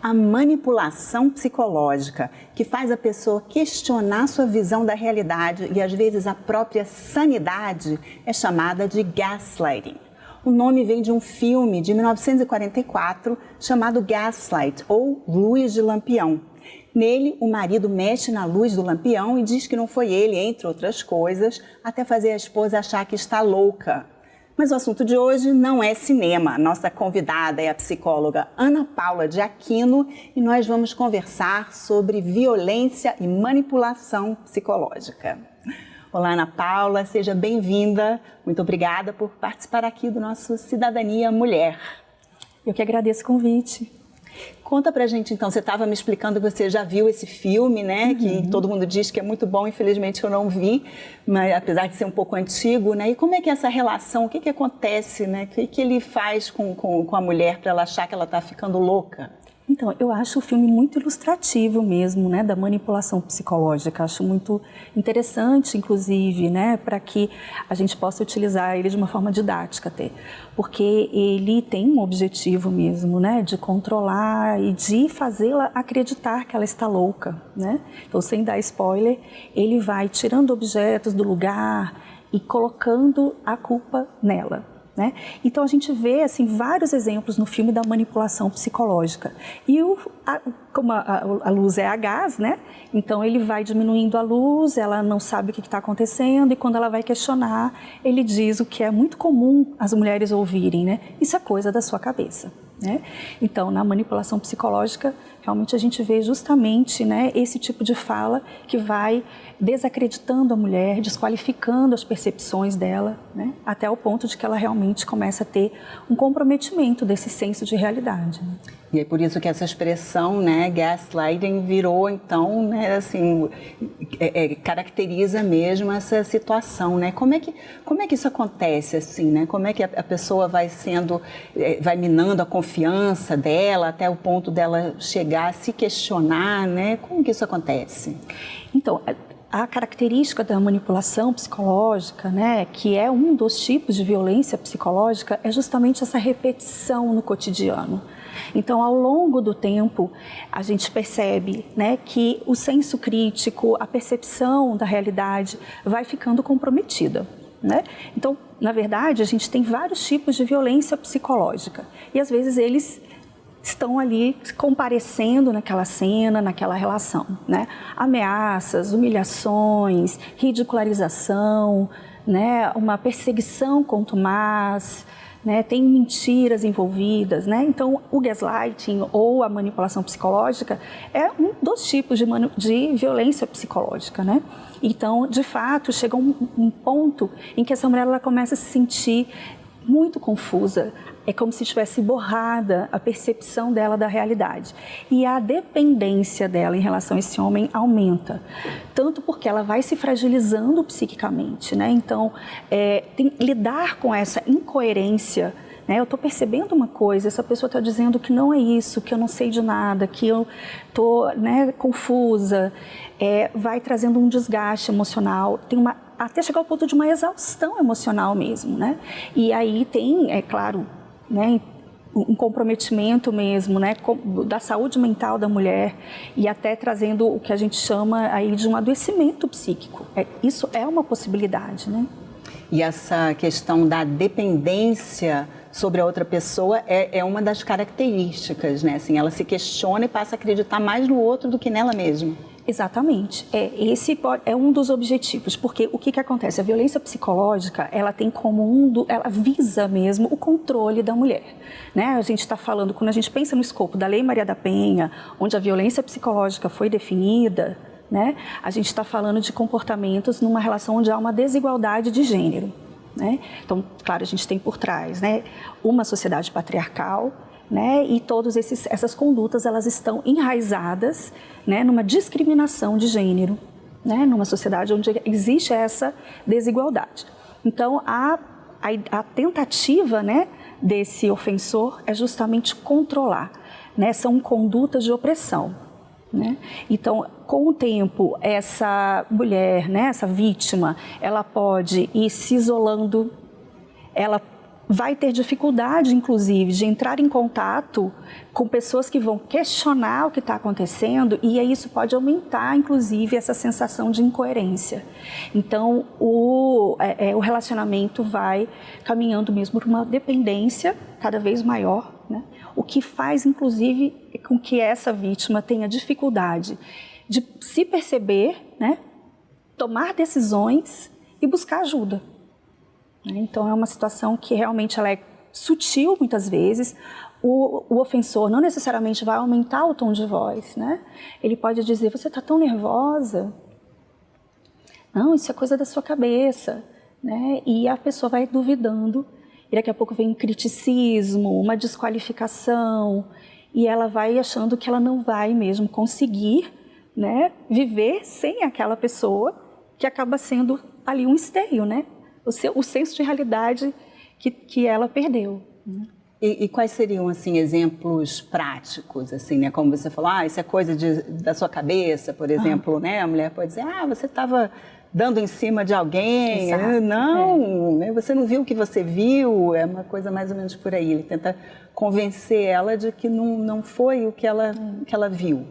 A manipulação psicológica, que faz a pessoa questionar sua visão da realidade e às vezes a própria sanidade, é chamada de gaslighting. O nome vem de um filme de 1944 chamado Gaslight, ou Luz de Lampião. Nele, o marido mexe na luz do lampião e diz que não foi ele, entre outras coisas, até fazer a esposa achar que está louca. Mas o assunto de hoje não é cinema. Nossa convidada é a psicóloga Ana Paula de Aquino e nós vamos conversar sobre violência e manipulação psicológica. Olá, Ana Paula, seja bem-vinda. Muito obrigada por participar aqui do nosso Cidadania Mulher. Eu que agradeço o convite. Conta pra gente então, você estava me explicando que você já viu esse filme, né? Que todo mundo diz que é muito bom, infelizmente eu não vi, mas apesar de ser um pouco antigo, né? E como é que é essa relação, o que acontece, né? O que ele faz com a mulher para ela achar que ela está ficando louca? Então, eu acho o filme muito ilustrativo mesmo, né, da manipulação psicológica. Acho muito interessante, inclusive, né, para que a gente possa utilizar ele de uma forma didática até. Porque ele tem um objetivo mesmo, né, de controlar e de fazê-la acreditar que ela está louca, né. Então, sem dar spoiler, ele vai tirando objetos do lugar e colocando a culpa nela. Né? Então a gente vê assim, vários exemplos no filme da manipulação psicológica. E como a luz é a gás, né? Então ele vai diminuindo a luz, ela não sabe o que está acontecendo e quando ela vai questionar, ele diz o que é muito comum as mulheres ouvirem, né? Isso é coisa da sua cabeça. Né? Então, na manipulação psicológica, realmente a gente vê justamente, né, esse tipo de fala que vai desacreditando a mulher, desqualificando as percepções dela, né, até o ponto de que ela realmente começa a ter um comprometimento desse senso de realidade. Né? E é por isso que essa expressão, né, gaslighting, virou, então, né, assim, caracteriza mesmo essa situação, né? Como é que isso acontece, assim, né? Como é que a pessoa vai vai minando a confiança dela até o ponto dela chegar a se questionar, né? Como que isso acontece? Então, a característica da manipulação psicológica, né, que é um dos tipos de violência psicológica, é justamente essa repetição no cotidiano. Então, ao longo do tempo, a gente percebe, né, que o senso crítico, a percepção da realidade vai ficando comprometida. Né? Então, na verdade, a gente tem vários tipos de violência psicológica e às vezes eles estão ali comparecendo naquela cena, naquela relação, né? Ameaças, humilhações, ridicularização, né? Uma perseguição contumaz, né? Tem mentiras envolvidas, né? Então, o gaslighting ou a manipulação psicológica é um dos tipos de violência psicológica, né? Então, de fato, chega um ponto em que essa mulher ela começa a se sentir muito confusa, é como se tivesse borrada a percepção dela da realidade. E a dependência dela em relação a esse homem aumenta, tanto porque ela vai se fragilizando psiquicamente, né? Então, lidar com essa incoerência, né? Eu estou percebendo uma coisa, essa pessoa está dizendo que não é isso, que eu não sei de nada, que eu estou, né, confusa, vai trazendo um desgaste emocional, até chegar ao ponto de uma exaustão emocional mesmo, né? E aí tem, é claro, né, um comprometimento mesmo, né, da saúde mental da mulher e até trazendo o que a gente chama aí de um adoecimento psíquico. Isso é uma possibilidade, né? E essa questão da dependência sobre a outra pessoa é uma das características, né? Assim, ela se questiona e passa a acreditar mais no outro do que nela mesma. Exatamente. Esse é um dos objetivos, porque o que acontece? A violência psicológica, ela tem como ela visa mesmo o controle da mulher, né? A gente está falando, quando a gente pensa no escopo da Lei Maria da Penha, onde a violência psicológica foi definida, né? A gente está falando de comportamentos numa relação onde há uma desigualdade de gênero, né? Então, claro, a gente tem por trás, né, uma sociedade patriarcal, né, e todas essas condutas elas estão enraizadas, né, numa discriminação de gênero, né, numa sociedade onde existe essa desigualdade. Então, a tentativa, né, desse ofensor é justamente controlar, né, são condutas de opressão. Né? Então, com o tempo, essa mulher, né, essa vítima, ela pode ir se isolando, ela vai ter dificuldade, inclusive, de entrar em contato com pessoas que vão questionar o que está acontecendo, e aí isso pode aumentar, inclusive, essa sensação de incoerência. Então, o relacionamento vai caminhando mesmo para uma dependência cada vez maior, né? O que faz, inclusive, com que essa vítima tenha dificuldade de se perceber, né? Tomar decisões e buscar ajuda. Então, é uma situação que realmente ela é sutil, muitas vezes. O ofensor não necessariamente vai aumentar o tom de voz, né? Ele pode dizer, você está tão nervosa. Não, isso é coisa da sua cabeça, né? E a pessoa vai duvidando. E daqui a pouco vem um criticismo, uma desqualificação. E ela vai achando que ela não vai mesmo conseguir, né, viver sem aquela pessoa, que acaba sendo ali um esteio, né? O senso de realidade que ela perdeu. E quais seriam, assim, exemplos práticos, assim, né? Como você falou, isso é coisa da sua cabeça, por exemplo, né? A mulher pode dizer, você estava dando em cima de alguém. Exato, não, né? Você não viu o que você viu, é uma coisa mais ou menos por aí. Ele tenta convencer ela de que não foi o que ela viu.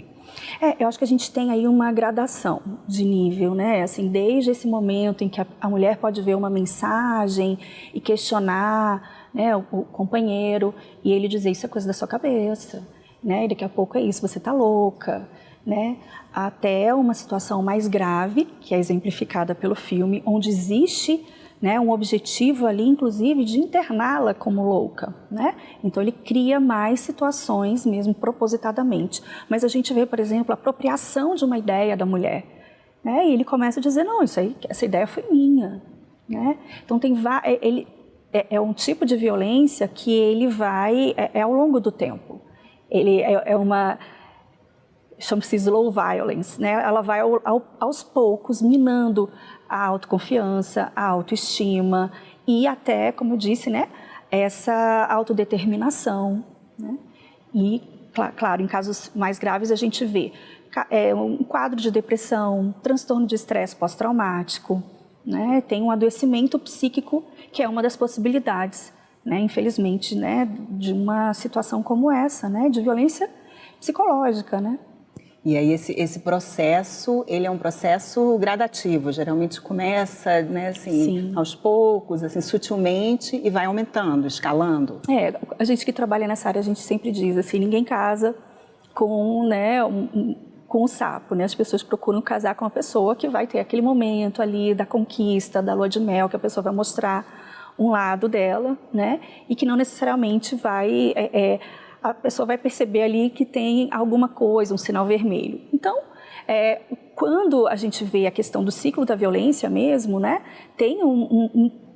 Eu acho que a gente tem aí uma gradação de nível, né? Assim, desde esse momento em que a mulher pode ver uma mensagem e questionar, né, o companheiro, e ele dizer, isso é coisa da sua cabeça, né? E daqui a pouco é isso, você tá louca, né? Até uma situação mais grave, que é exemplificada pelo filme, onde existe, né, um objetivo ali, inclusive, de interná-la como louca, né? Então, ele cria mais situações mesmo propositadamente. Mas a gente vê, por exemplo, a apropriação de uma ideia da mulher, né? E ele começa a dizer, não, essa ideia foi minha, né? Então, ele é um tipo de violência que ele vai, ao longo do tempo. Ele chama-se slow violence, né? Ela vai aos poucos minando a autoconfiança, a autoestima e até, como eu disse, né, essa autodeterminação, né? E, claro, em casos mais graves a gente vê um quadro de depressão, transtorno de estresse pós-traumático, né? Tem um adoecimento psíquico, que é uma das possibilidades, né, infelizmente, né, de uma situação como essa, né, de violência psicológica, né? E aí esse processo, ele é um processo gradativo, geralmente começa, né, assim, aos poucos, assim, sutilmente e vai aumentando, escalando. A gente que trabalha nessa área, a gente sempre diz assim, ninguém casa com, né, com o sapo, né? As pessoas procuram casar com uma pessoa que vai ter aquele momento ali da conquista, da lua de mel, que a pessoa vai mostrar um lado dela, né? E que não necessariamente a pessoa vai perceber ali que tem alguma coisa, um sinal vermelho. Então, quando a gente vê a questão do ciclo da violência mesmo, né, tem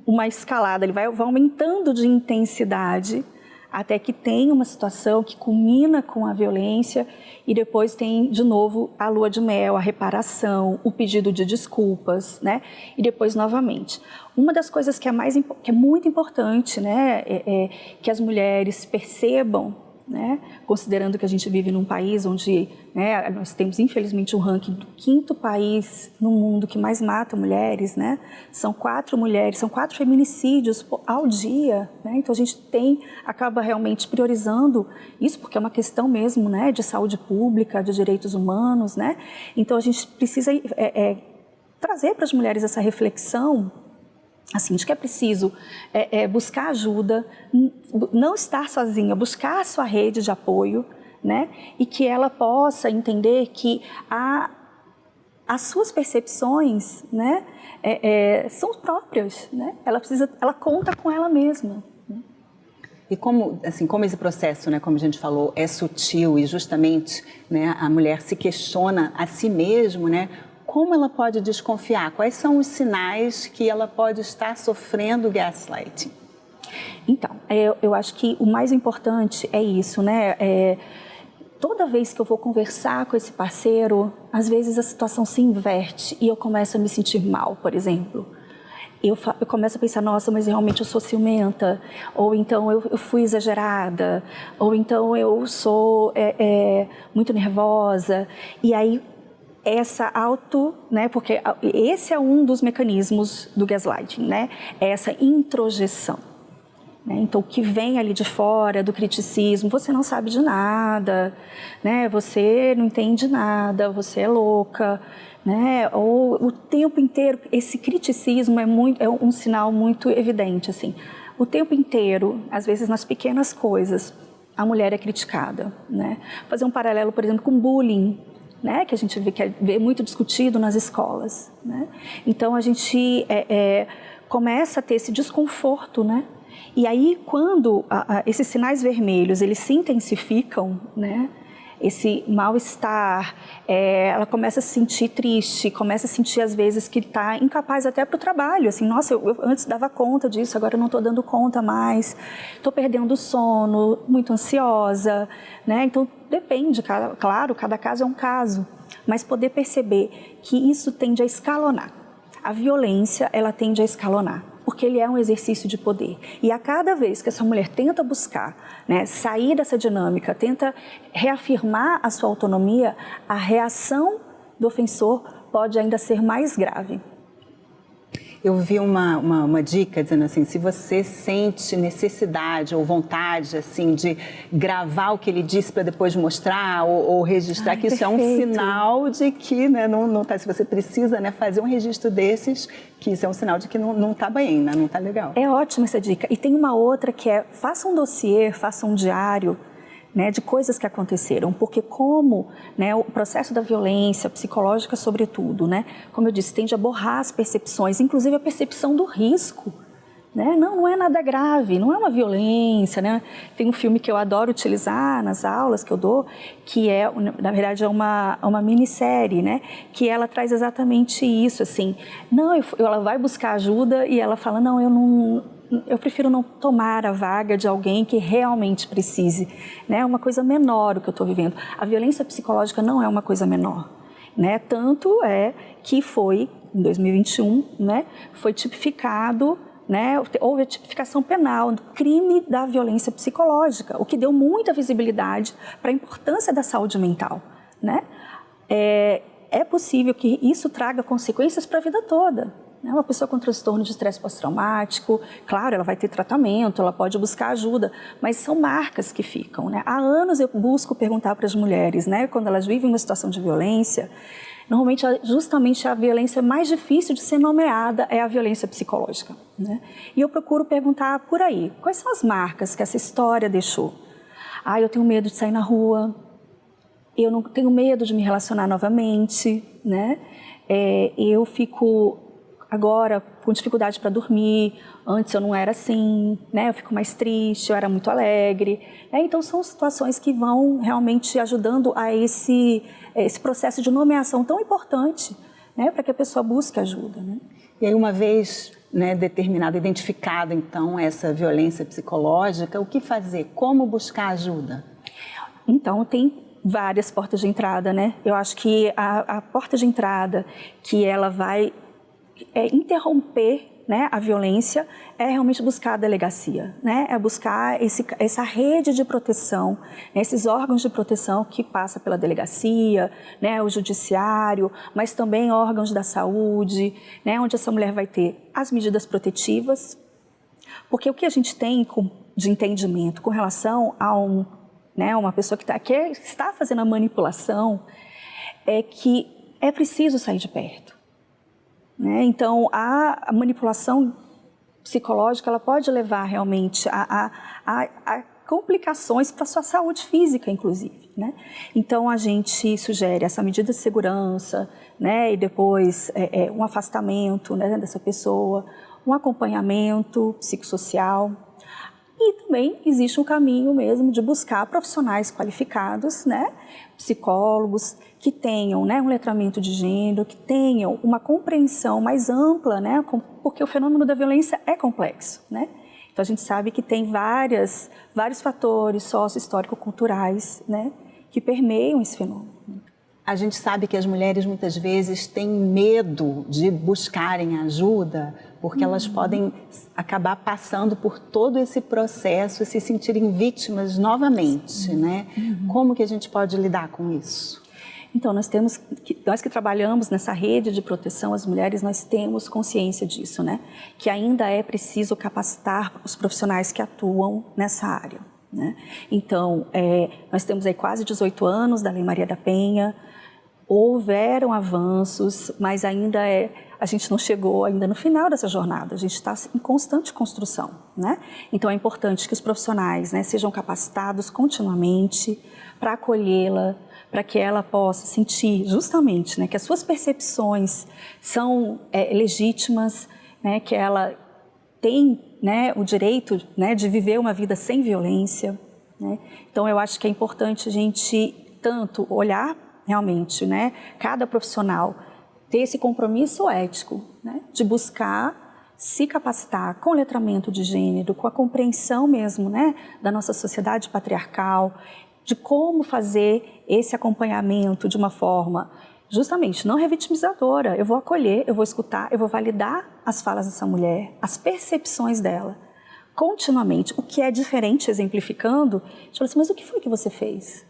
uma escalada, ele vai aumentando de intensidade até que tem uma situação que culmina com a violência e depois tem, de novo, a lua de mel, a reparação, o pedido de desculpas, né, e depois novamente. Uma das coisas que é muito importante, né, que as mulheres percebam, né? Considerando que a gente vive num país onde, né, nós temos infelizmente um ranking do 5º país no mundo que mais mata mulheres, né? São 4 feminicídios ao dia, né? Então a gente acaba realmente priorizando isso porque é uma questão mesmo, né, de saúde pública, de direitos humanos, né? Então a gente precisa trazer para as mulheres essa reflexão, assim, de que é preciso buscar ajuda, não estar sozinha, buscar a sua rede de apoio, né? E que ela possa entender que as suas percepções, né, são próprias, né? Ela conta com ela mesma. Né? E como esse processo, né, como a gente falou, é sutil e justamente, né, a mulher se questiona a si mesma, né? Como ela pode desconfiar? Quais são os sinais que ela pode estar sofrendo gaslighting? Então, eu acho que o mais importante é isso, né? Toda vez que eu vou conversar com esse parceiro, às vezes a situação se inverte e eu começo a me sentir mal, por exemplo. Eu começo a pensar, nossa, mas realmente eu sou ciumenta, ou então eu fui exagerada, ou então eu sou muito nervosa, e aí né, porque esse é um dos mecanismos do gaslighting, né, essa introjeção, né? Então, o que vem ali de fora do criticismo, você não sabe de nada, né? Você não entende nada, você é louca, né? Ou o tempo inteiro, esse criticismo é um sinal muito evidente, assim. O tempo inteiro, às vezes nas pequenas coisas, a mulher é criticada, né? Fazer um paralelo, por exemplo, com bullying, né? Que a gente vê muito discutido nas escolas, né? Então, a gente começa a ter esse desconforto, né? E aí, quando esses sinais vermelhos, eles se intensificam, né? Esse mal-estar, ela começa a se sentir triste, começa a sentir às vezes que está incapaz até para o trabalho, assim, nossa, eu antes dava conta disso, agora eu não estou dando conta mais, estou perdendo o sono, muito ansiosa, né? Então, depende, claro, cada caso é um caso, mas poder perceber que isso tende a escalonar. A violência, ela tende a escalonar, porque ele é um exercício de poder. E a cada vez que essa mulher tenta buscar, né, sair dessa dinâmica, tenta reafirmar a sua autonomia, a reação do ofensor pode ainda ser mais grave. Eu vi uma dica dizendo assim, se você sente necessidade ou vontade assim de gravar o que ele disse para depois mostrar ou registrar, que isso perfeito. é um sinal de que, né, não tá, se você precisa, né, fazer um registro desses, que isso é um sinal de que não está bem, né, não está legal. É ótima essa dica. E tem uma outra que é, faça um dossiê, faça um diário, né, de coisas que aconteceram, porque como, né, o processo da violência psicológica, sobretudo, né, como eu disse, tende a borrar as percepções, inclusive a percepção do risco, né, não é nada grave, não é uma violência, né, tem um filme que eu adoro utilizar nas aulas que eu dou, que é, na verdade, é uma minissérie, né, que ela traz exatamente isso, assim, ela vai buscar ajuda e ela fala, eu prefiro não tomar a vaga de alguém que realmente precise, né? É uma coisa menor o que eu estou vivendo. A violência psicológica não é uma coisa menor, né? Tanto é que foi, em 2021, né, foi tipificado, né, houve a tipificação penal do crime da violência psicológica, o que deu muita visibilidade para a importância da saúde mental, né? É possível que isso traga consequências para a vida toda. Uma pessoa com transtorno de estresse pós-traumático, claro, ela vai ter tratamento, ela pode buscar ajuda, mas são marcas que ficam, né? Há anos eu busco perguntar para as mulheres, né, quando elas vivem uma situação de violência, normalmente justamente a violência mais difícil de ser nomeada é a violência psicológica, né? E eu procuro perguntar por aí, quais são as marcas que essa história deixou? Eu tenho medo de sair na rua, eu não tenho medo de me relacionar novamente, né? Eu fico agora com dificuldade para dormir, antes eu não era assim, né? Eu fico mais triste, eu era muito alegre, né? Então são situações que vão realmente ajudando a esse processo de nomeação tão importante, né? Para que a pessoa busque ajuda, né? E aí, uma vez, né, determinada, identificada então essa violência psicológica, o que fazer? Como buscar ajuda? Então tem várias portas de entrada, né? Eu acho que a porta de entrada que ela vai interromper, né, a violência é realmente buscar a delegacia, né? É buscar essa rede de proteção, né, esses órgãos de proteção que passa pela delegacia, né, o judiciário, mas também órgãos da saúde, né, onde essa mulher vai ter as medidas protetivas, porque o que a gente tem de entendimento com relação a uma pessoa que está fazendo a manipulação é que é preciso sair de perto. Né? Então, a manipulação psicológica ela pode levar realmente a complicações para a sua saúde física, inclusive. Né? Então, a gente sugere essa medida de segurança, né? E depois um afastamento, né, dessa pessoa, um acompanhamento psicossocial. E também existe um caminho mesmo de buscar profissionais qualificados, né? Psicólogos que tenham, né, um letramento de gênero, que tenham uma compreensão mais ampla, né, porque o fenômeno da violência é complexo, né? Então a gente sabe que tem vários fatores socio-histórico-culturais, né, que permeiam esse fenômeno. A gente sabe que as mulheres muitas vezes têm medo de buscarem ajuda porque elas podem acabar passando por todo esse processo e se sentirem vítimas novamente, né? Como que a gente pode lidar com isso? Então, nós que trabalhamos nessa rede de proteção às mulheres, nós temos consciência disso, né? Que ainda é preciso capacitar os profissionais que atuam nessa área, né? Então, nós temos aí quase 18 anos da Lei Maria da Penha, houveram avanços, mas ainda a gente não chegou ainda no final dessa jornada, a gente está em constante construção, né? Então é importante que os profissionais, né, sejam capacitados continuamente para acolhê-la, para que ela possa sentir justamente, né, que as suas percepções são legítimas, né, que ela tem, né, o direito, né, de viver uma vida sem violência, né? Então eu acho que é importante a gente tanto olhar realmente, né, cada profissional ter esse compromisso ético, né, de buscar se capacitar com o letramento de gênero, com a compreensão mesmo, né, da nossa sociedade patriarcal, de como fazer esse acompanhamento de uma forma justamente não revitimizadora. Eu vou acolher, eu vou escutar, eu vou validar as falas dessa mulher, as percepções dela, continuamente. O que é diferente, exemplificando, a gente fala assim, mas o que foi que você fez?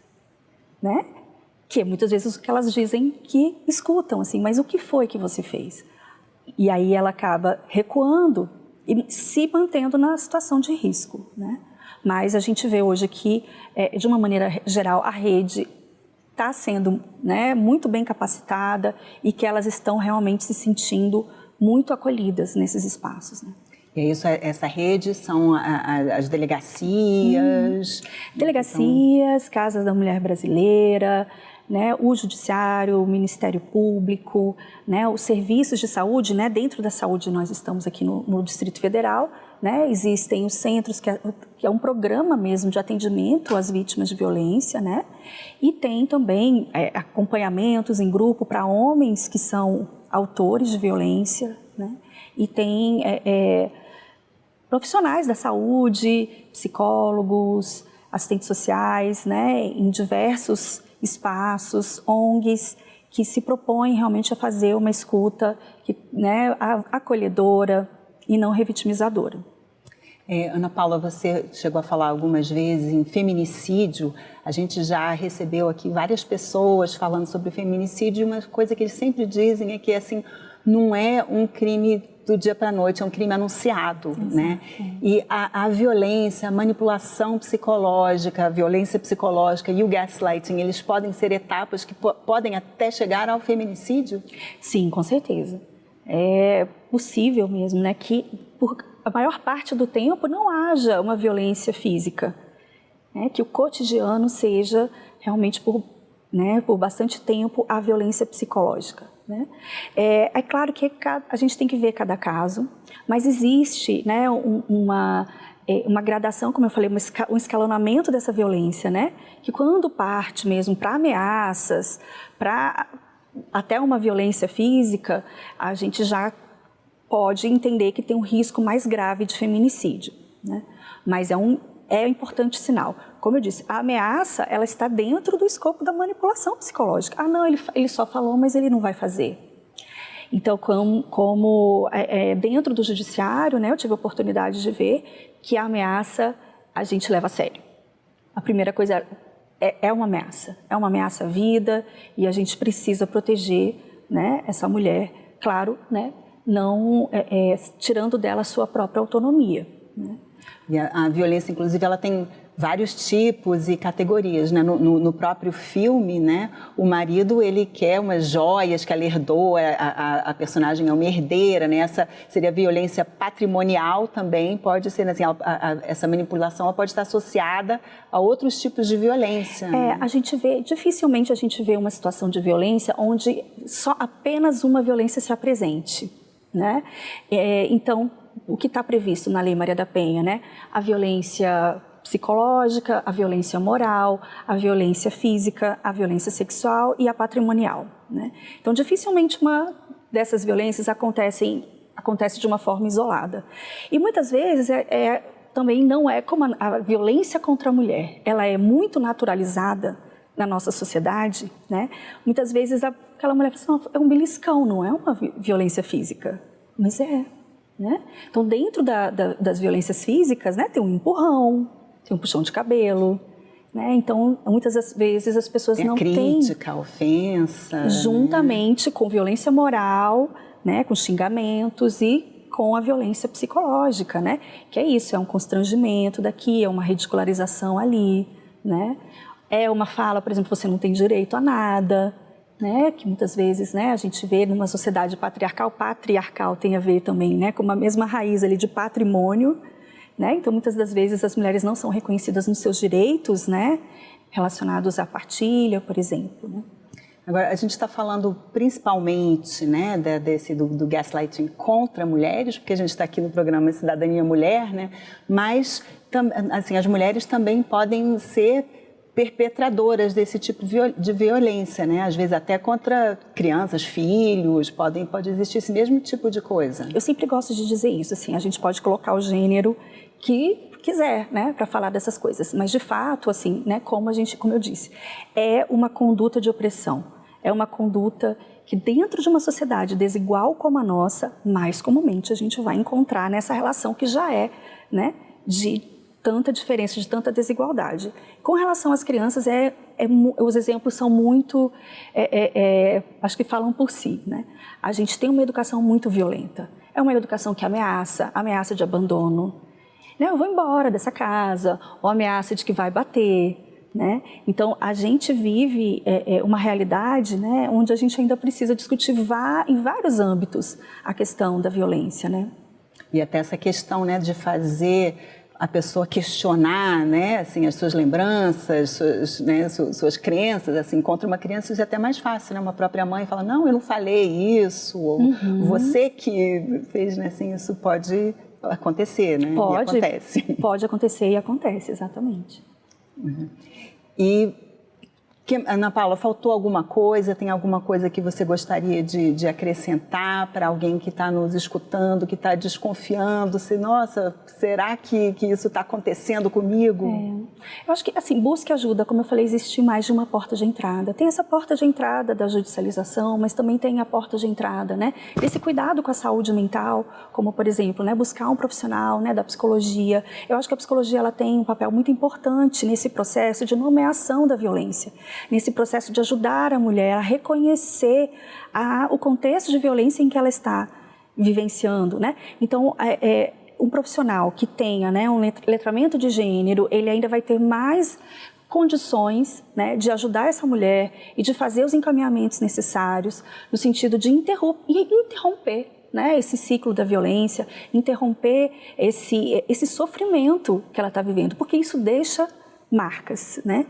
Né? Que é muitas vezes o que elas dizem que escutam, assim, mas o que foi que você fez? E aí ela acaba recuando e se mantendo na situação de risco, né? Mas a gente vê hoje que, de uma maneira geral, a rede está sendo, né, muito bem capacitada e que elas estão realmente se sentindo muito acolhidas nesses espaços, né? E é isso, essa rede são as delegacias... Delegacias, Casas da Mulher Brasileira, né, o Judiciário, o Ministério Público, né, os serviços de saúde, né, dentro da saúde nós estamos aqui no Distrito Federal, né, existem os centros, que é um programa mesmo de atendimento às vítimas de violência, né, e tem também acompanhamentos em grupo para homens que são autores de violência, né, e tem profissionais da saúde, psicólogos, assistentes sociais, né, em diversos espaços, ONGs, que se propõem realmente a fazer uma escuta, né, acolhedora e não revitimizadora. Ana Paula, você chegou a falar algumas vezes em feminicídio. A gente já recebeu aqui várias pessoas falando sobre feminicídio, e uma coisa que eles sempre dizem é que assim, não é um crime do dia para a noite, é um crime anunciado, né? E a violência, a manipulação psicológica, a violência psicológica e o gaslighting, eles podem ser etapas que podem até chegar ao feminicídio? Sim, com certeza. É possível mesmo, né, que por a maior parte do tempo não haja uma violência física, né, que o cotidiano seja realmente por bastante tempo a violência psicológica, né? É claro que a gente tem que ver cada caso, mas existe, né, uma gradação, como eu falei, um escalonamento dessa violência, né? Que quando parte mesmo para ameaças, para até uma violência física, a gente já pode entender que tem um risco mais grave de feminicídio, né? Mas é um importante sinal. Como eu disse, a ameaça, ela está dentro do escopo da manipulação psicológica. Ah, não, ele só falou, mas ele não vai fazer. Então, como dentro do judiciário, né, eu tive a oportunidade de ver que a ameaça a gente leva a sério. A primeira coisa é uma ameaça à vida, e a gente precisa proteger, né, essa mulher, claro, né, não tirando dela a sua própria autonomia, né? E a violência, inclusive, ela tem vários tipos e categorias, né? No próprio filme, né? O marido, ele quer umas joias que ela herdou, a personagem é uma herdeira, né? Essa seria violência patrimonial também, pode ser, assim, essa manipulação ela pode estar associada a outros tipos de violência. Né? Dificilmente a gente vê uma situação de violência onde só apenas uma violência se apresente, né? Então, o que está previsto na Lei Maria da Penha, né? A violência psicológica, a violência moral, a violência física, a violência sexual e a patrimonial, né? Então, dificilmente uma dessas violências acontece de uma forma isolada. E muitas vezes também não é como a violência contra a mulher, ela é muito naturalizada na nossa sociedade, né? Muitas vezes aquela mulher fala assim, é um beliscão, não é uma violência física, mas né? Então, dentro das violências físicas, né, tem um empurrão, tem um puxão de cabelo, né? Então, muitas das vezes as pessoas tem não a crítica, a ofensa, juntamente com violência moral, né, com xingamentos e com a violência psicológica, né? Que é isso, é um constrangimento daqui, é uma ridicularização ali, né? É uma fala, por exemplo, você não tem direito a nada, né? Que muitas vezes, né, a gente vê numa sociedade patriarcal tem a ver também, né, com uma mesma raiz ali de patrimônio, né? Então, muitas das vezes as mulheres não são reconhecidas nos seus direitos, né, relacionados à partilha, por exemplo, né? Agora, a gente está falando principalmente, né, do gaslighting contra mulheres, porque a gente está aqui no programa Cidadania Mulher, né, mas assim, as mulheres também podem ser perpetradoras desse tipo de violência, né, às vezes até contra crianças, filhos, pode existir esse mesmo tipo de coisa. Eu sempre gosto de dizer isso, assim, a gente pode colocar o gênero que quiser, né, para falar dessas coisas, mas de fato, assim, né, como eu disse, é uma conduta de opressão. É uma conduta que dentro de uma sociedade desigual como a nossa, mais comumente a gente vai encontrar nessa relação que já é, né, de tanta diferença, de tanta desigualdade. Com relação às crianças, os exemplos são muito, acho que falam por si, né? A gente tem uma educação muito violenta. É uma educação que ameaça de abandono, né? Eu vou embora dessa casa, ou ameaça de que vai bater, né? Então, a gente vive uma realidade, né, onde a gente ainda precisa discutir em vários âmbitos a questão da violência, né? E até essa questão, né, de fazer a pessoa questionar, né, assim, as suas lembranças, suas crenças, assim, contra uma criança isso é até mais fácil, né? Uma própria mãe fala, não, eu não falei isso, ou você que fez, né, assim, isso pode acontecer, né? Pode, e acontece. Pode acontecer e acontece, exatamente. E, Ana Paula, faltou alguma coisa? Tem alguma coisa que você gostaria de acrescentar para alguém que está nos escutando, que está desconfiando? Nossa, será que isso está acontecendo comigo? Eu acho que, assim, busque ajuda. Como eu falei, existe mais de uma porta de entrada. Tem essa porta de entrada da judicialização, mas também tem a porta de entrada, né, desse cuidado com a saúde mental, como, por exemplo, né, buscar um profissional, né, da psicologia. Eu acho que a psicologia ela tem um papel muito importante nesse processo de nomeação da violência, nesse processo de ajudar a mulher a reconhecer o contexto de violência em que ela está vivenciando, né? Então, um profissional que tenha, né, um letramento de gênero, ele ainda vai ter mais condições, né, de ajudar essa mulher e de fazer os encaminhamentos necessários no sentido de interromper, né, esse ciclo da violência, interromper esse sofrimento que ela está vivendo, porque isso deixa marcas, né?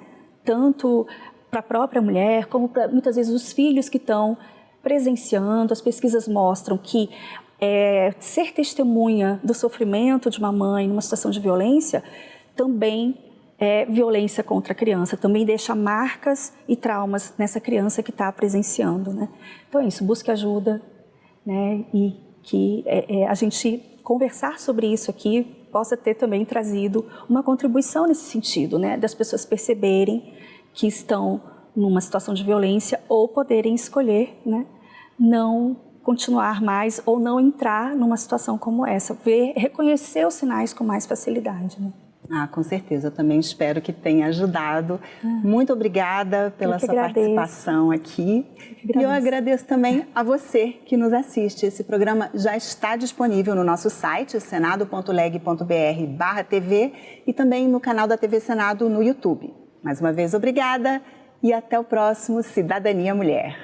Tanto para a própria mulher, como para muitas vezes os filhos que estão presenciando. As pesquisas mostram que ser testemunha do sofrimento de uma mãe numa situação de violência também é violência contra a criança, também deixa marcas e traumas nessa criança que está presenciando, né? Então é isso, busque ajuda, né? E que a gente conversar sobre isso aqui possa ter também trazido uma contribuição nesse sentido, né? Das pessoas perceberem que estão numa situação de violência ou poderem escolher, né, não continuar mais ou não entrar numa situação como essa, reconhecer os sinais com mais facilidade, né? Com certeza, eu também espero que tenha ajudado. Muito obrigada pela sua participação aqui. E eu agradeço também a você que nos assiste. Esse programa já está disponível no nosso site, senado.leg.br/TV, e também no canal da TV Senado no YouTube. Mais uma vez, obrigada e até o próximo Cidadania Mulher.